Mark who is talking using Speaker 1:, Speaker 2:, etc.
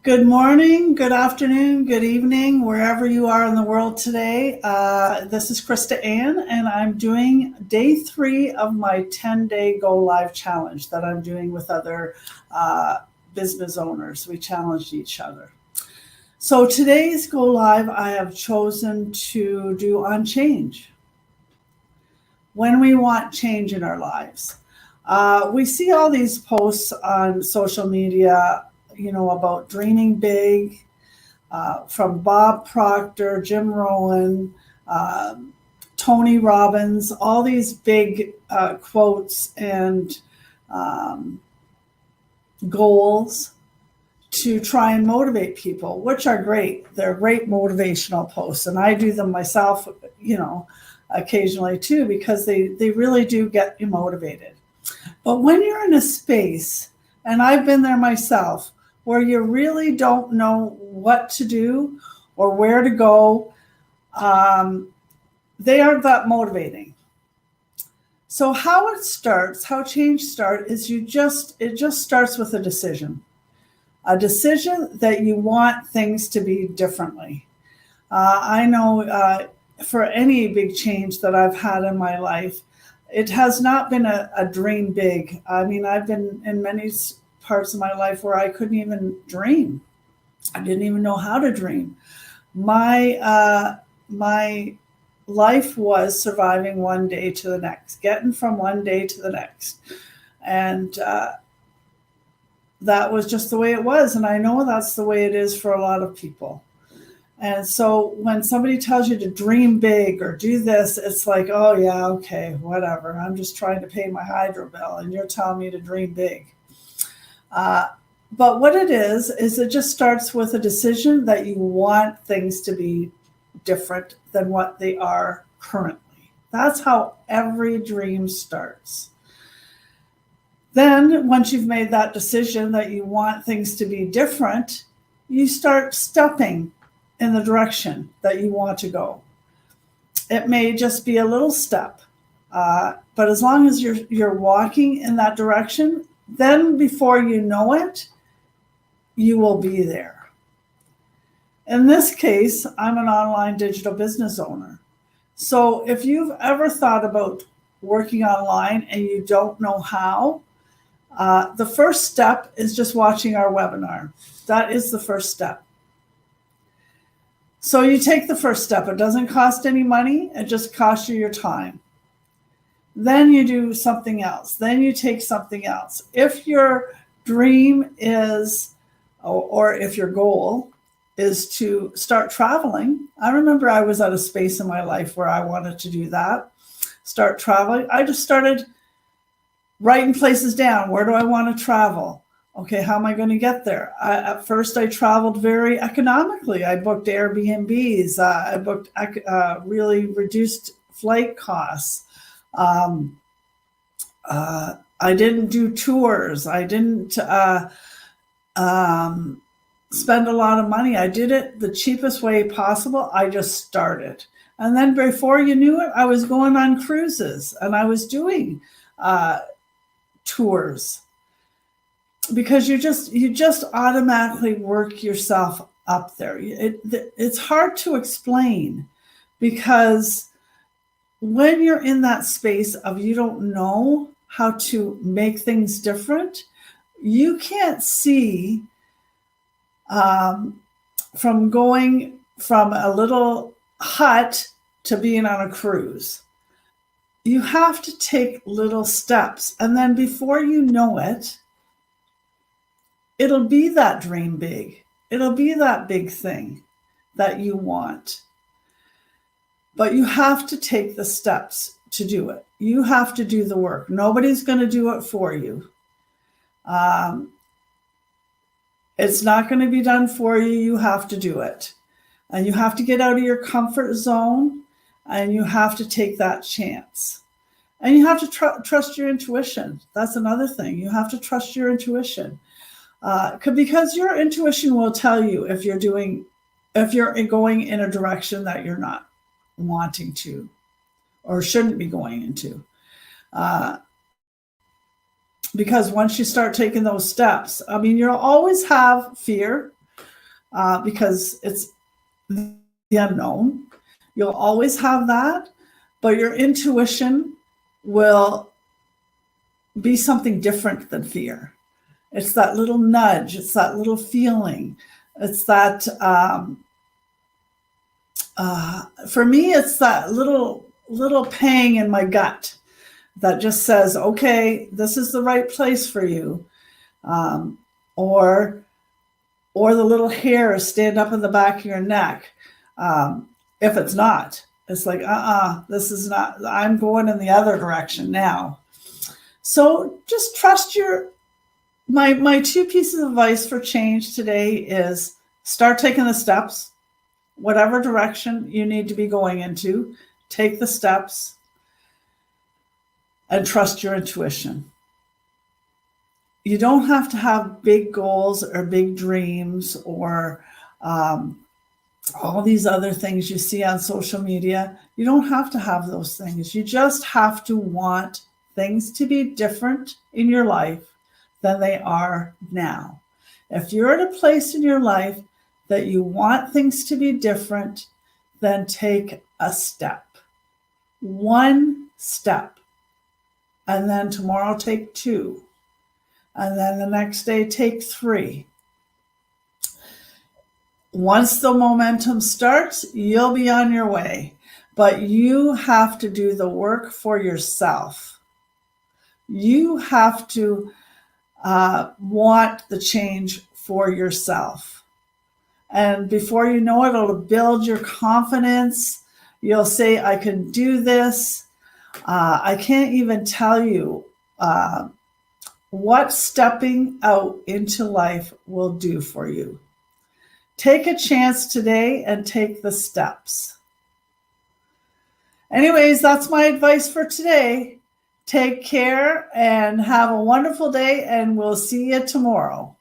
Speaker 1: Good morning, good afternoon, good evening, wherever you are in the world today. This is Krista Ann, and I'm doing day 3 of my 10-day GoLive challenge that I'm doing with other business owners. We challenged each other. So today's GoLive I have chosen to do on change. When we want change in our lives. We see all these posts on social media, about dreaming big, from Bob Proctor, Jim Rohn, Tony Robbins, all these big quotes and goals to try and motivate people, which are great. They're great motivational posts, and I do them myself, occasionally too, because they really do get you motivated. But when you're in a space, and I've been there myself, where you really don't know what to do or where to go, they aren't that motivating. So how change starts is it just starts with a decision that you want things to be differently. I know for any big change that I've had in my life, it has not been a dream big. I mean, I've been in many parts of my life where I couldn't even dream. I didn't even know how to dream. My life was surviving one day to the next, getting from one day to the next. And that was just the way it was. And I know that's the way it is for a lot of people. And so when somebody tells you to dream big or do this, it's like, oh yeah, okay, whatever. I'm just trying to pay my hydro bill and you're telling me to dream big. But what it is it just starts with a decision that you want things to be different than what they are currently. That's how every dream starts. Then once you've made that decision that you want things to be different, you start stepping in the direction that you want to go. It may just be a little step, but as long as you're walking in that direction, then before you know it, you will be there. In this case, I'm an online digital business owner. So if you've ever thought about working online and you don't know how, the first step is just watching our webinar. That is the first step. So you take the first step. It doesn't cost any money. It just costs you your time. Then you do something else. Then you take something else. If your dream is, or if your goal is to start traveling, I remember I was at a space in my life where I wanted to do that, start traveling. I just started writing places down. Where do I want to travel? Okay, how am I going to get there? At first, I traveled very economically. I booked Airbnbs. I booked really reduced flight costs. I didn't do tours. I didn't spend a lot of money. I did it the cheapest way possible. I just started. And then before you knew it, I was going on cruises and I was doing tours. Because you just automatically work yourself up there. It's hard to explain, because when you're in that space of you don't know how to make things different, you can't see from going from a little hut to being on a cruise. You have to take little steps, and then before you know it, it'll be that dream big. It'll be that big thing that you want. But you have to take the steps to do it. You have to do the work. Nobody's going to do it for you. It's not going to be done for you. You have to do it. And you have to get out of your comfort zone, and you have to take that chance. And you have to trust your intuition. That's another thing. You have to trust your intuition. Because your intuition will tell you if you're going in a direction that you're not wanting to or shouldn't be going into. Because once you start taking those steps, I mean, you'll always have fear. because it's the unknown. You'll always have that, but your intuition will be something different than fear. It's that little nudge. It's that little feeling. It's that, for me, it's that little pang in my gut that just says, okay, this is the right place for you. Or the little hairs stand up in the back of your neck. If it's not, it's like, this is not, I'm going in the other direction now. So just trust my 2 pieces of advice for change today is start taking the steps, whatever direction you need to be going into, take the steps and trust your intuition. You don't have to have big goals or big dreams or all these other things you see on social media. You don't have to have those things. You just have to want things to be different in your life than they are now. If you're at a place in your life that you want things to be different, then take a step. 1 step. And then tomorrow take 2. And then the next day take 3. Once the momentum starts, you'll be on your way. But you have to do the work for yourself. You have to want the change for yourself. And before you know it, it'll build your confidence. You'll say, I can do this. I can't even tell you what stepping out into life will do for you. Take a chance today and take the steps. Anyways, that's my advice for today. Take care and have a wonderful day, and we'll see you tomorrow.